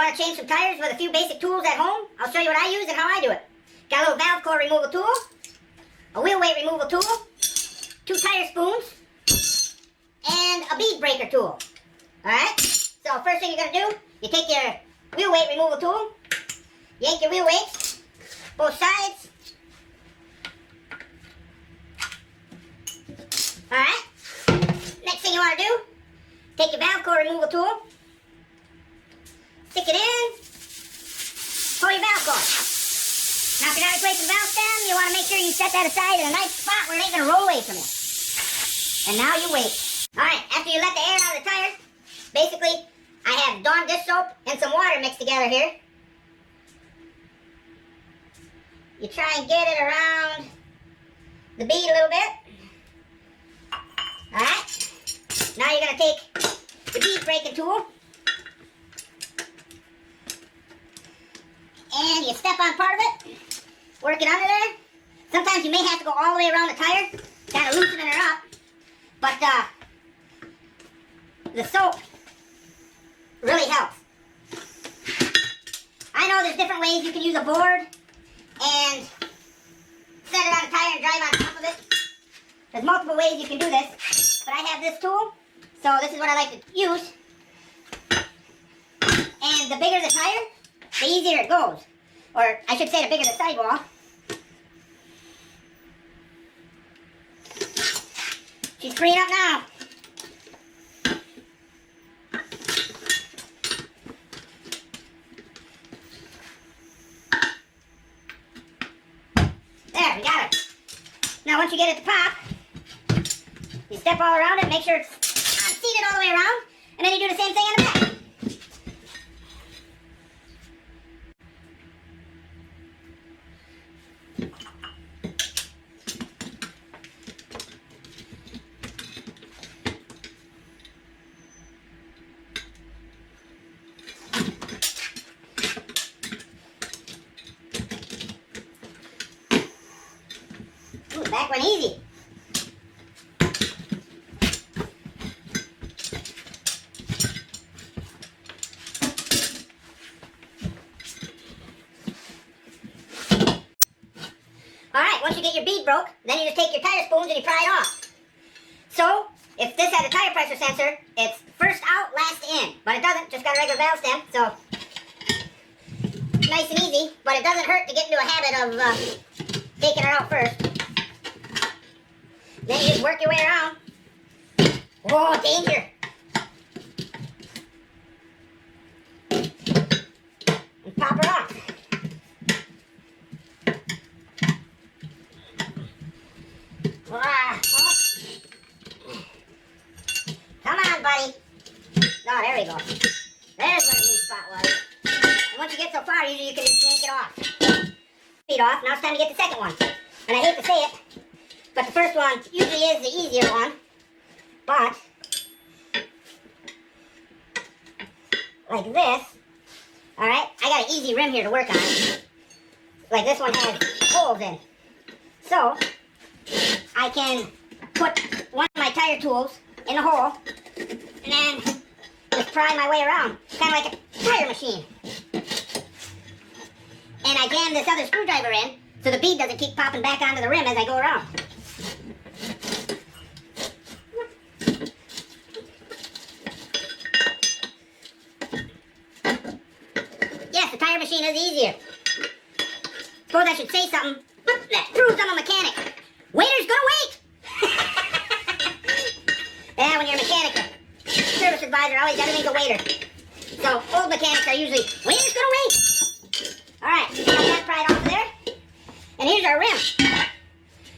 want to change some tires with a few basic tools at home? I'll show you what I use and how I do it. Got a little valve core removal tool, a wheel weight removal tool, 2 tire spoons, and a bead breaker tool. Alright? So first thing you're going to do, you take your wheel weight removal tool, yank your wheel weights, both sides. Alright? Next thing you want to do, take your valve core removal tool, stick it in, pull your valve core. Now if you're not replacing the valve stem, you want to make sure you set that aside in a nice spot where it ain't going to roll away from you. And now you wait. Alright, after you let the air out of the tire, basically I have Dawn dish soap and some water mixed together here. You try and get it around the bead a little bit. Alright, now you're going to take the bead breaking tool and you step on part of it, work it under there. Sometimes you may have to go all the way around the tire, kind of loosening her up, but the soap really helps. I know there's different ways you can use a board and set it on the tire and drive on top of it. There's multiple ways you can do this, but I have this tool, so this is what I like to use. And the bigger the tire, the easier it goes. Or I should say the bigger the sidewall. She's freeing up now. There, we got it. Now once you get it to pop, you step all around it, make sure it's seated all the way around, and then you do the same thing on the back. Ooh, back went easy. Alright, once you get your bead broke, then you just take your tire spoons and you pry it off. So, if this has a tire pressure sensor, it's first out, last in. But it doesn't, just got a regular valve stem, so nice and easy. But it doesn't hurt to get into a habit of taking her out first. Then you just work your way around. Whoa, danger! And pop her off. Come on, buddy. Oh, there we go. There's where the new spot was. And once you get so far, usually you can just yank it off. Feet off. Now it's time to get the second one. And I hate to say it, but the first one usually is the easier one. But like this. Alright, I got an easy rim here to work on. Like this one has holes in. So I can put one of my tire tools in the hole and then just pry my way around. Kind of like a tire machine. And I jam this other screwdriver in so the bead doesn't keep popping back onto the rim as I go around. Yes, the tire machine is easier. Suppose I should say something that proves I'm a mechanic. Waiter's gonna wait! Yeah, when you're a mechanic, the service advisor always gotta make a waiter. So, old mechanics are usually, waiter's gonna wait! Alright, got that pried off of there. And here's our rim.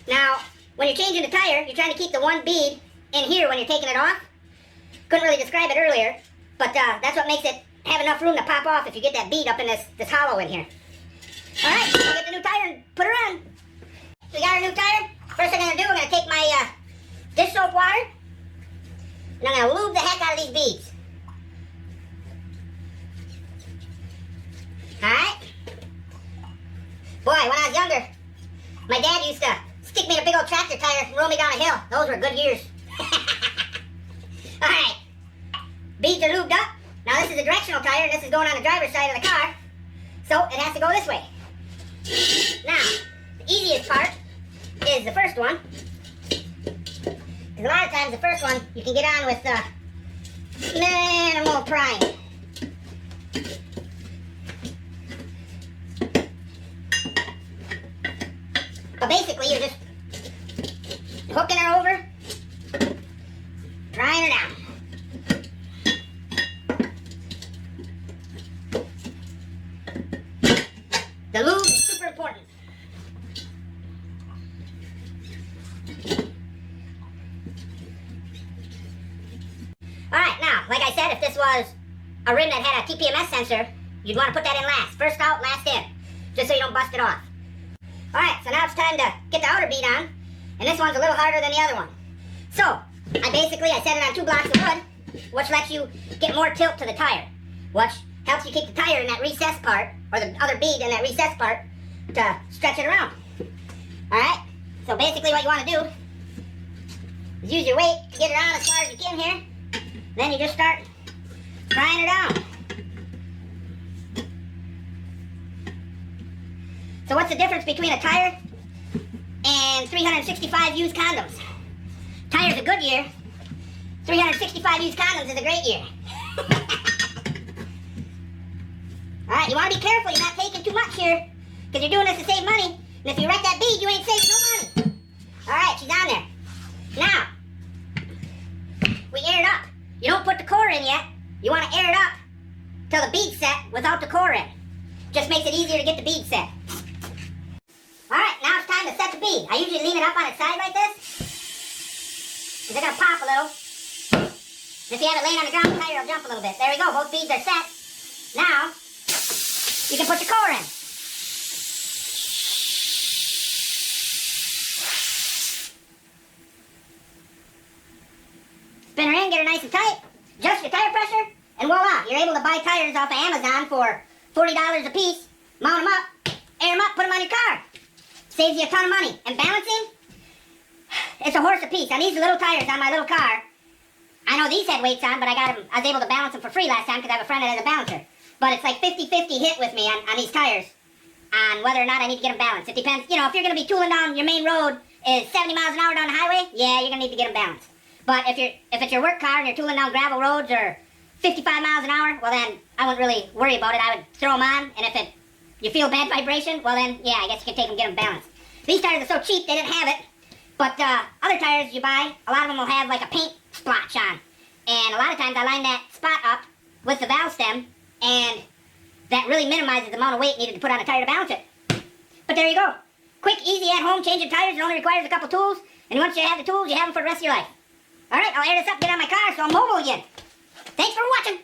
Now, when you're changing the tire, you're trying to keep the one bead in here when you're taking it off. Couldn't really describe it earlier, but that's what makes it have enough room to pop off if you get that bead up in this hollow in here. Alright, we'll get the new tire and put her on. We got our new tire. First thing I'm going to do, I'm going to take my dish soap water, and I'm going to lube the heck out of these beads. Alright? Boy, when I was younger, my dad used to stick me in a big old tractor tire and roll me down a hill. Those were good years. Alright. Beads are lubed up. Now this is a directional tire. tire, and this is going on the driver's side of the car. So it has to go this way. Now, the easiest part is the first one. Because a lot of times the first one you can get on with minimal prying. But basically you're just hooking her over, prying her down. The lube is super important. Alright, now, like I said, if this was a rim that had a TPMS sensor, you'd want to put that in last. First out, last in. Just so you don't bust it off. Alright, so now it's time to get the outer bead on. And this one's a little harder than the other one. So, I set it on 2 blocks of wood, which lets you get more tilt to the tire. Which helps you keep the tire in that recess part, or the other bead in that recess part, to stretch it around. Alright? So basically what you want to do is use your weight to get it on as far as you can here. Then you just start prying her down. So what's the difference between a tire and 365 used condoms? Tire's a good year. 365 used condoms is a great year. Alright, you want to be careful you're not taking too much here, because you're doing this to save money. And if you wreck that bead, you ain't saving no money. Alright, she's on there. Now, we air it up. You don't put the core in yet. You want to air it up till the bead's set without the core in. Just makes it easier to get the bead set. Alright, now it's time to set the bead. I usually lean it up on its side like this, because they're going to pop a little. If you have it laying on the ground, the tire will jump a little bit. There we go, both beads are set. Now, you can put your core in. Spin her in, get her nice and tight, adjust your tire pressure, and voila, you're able to buy tires off of Amazon for $40 a piece, mount them up, air them up, put them on your car. Saves you a ton of money. And balancing, it's a horse a piece. On these little tires on my little car, I know these had weights on, but I was able to balance them for free last time because I have a friend that has a balancer. But it's like 50-50 hit with me on these tires on whether or not I need to get them balanced. It depends, you know, if you're going to be tooling down your main road is 70 miles an hour down the highway, yeah, you're going to need to get them balanced. But if it's your work car and you're tooling down gravel roads or 55 miles an hour, well then, I wouldn't really worry about it. I would throw them on, and if you feel bad vibration, well then, yeah, I guess you can take them, get them balanced. These tires are so cheap, they didn't have it. But other tires you buy, a lot of them will have like a paint splotch on. And a lot of times I line that spot up with the valve stem, and that really minimizes the amount of weight needed to put on a tire to balance it. But there you go. Quick, easy, at home, changing tires. It only requires a couple tools. And once you have the tools, you have them for the rest of your life. Alright, I'll air this up, get on my car so I'm mobile again. Thanks for watching.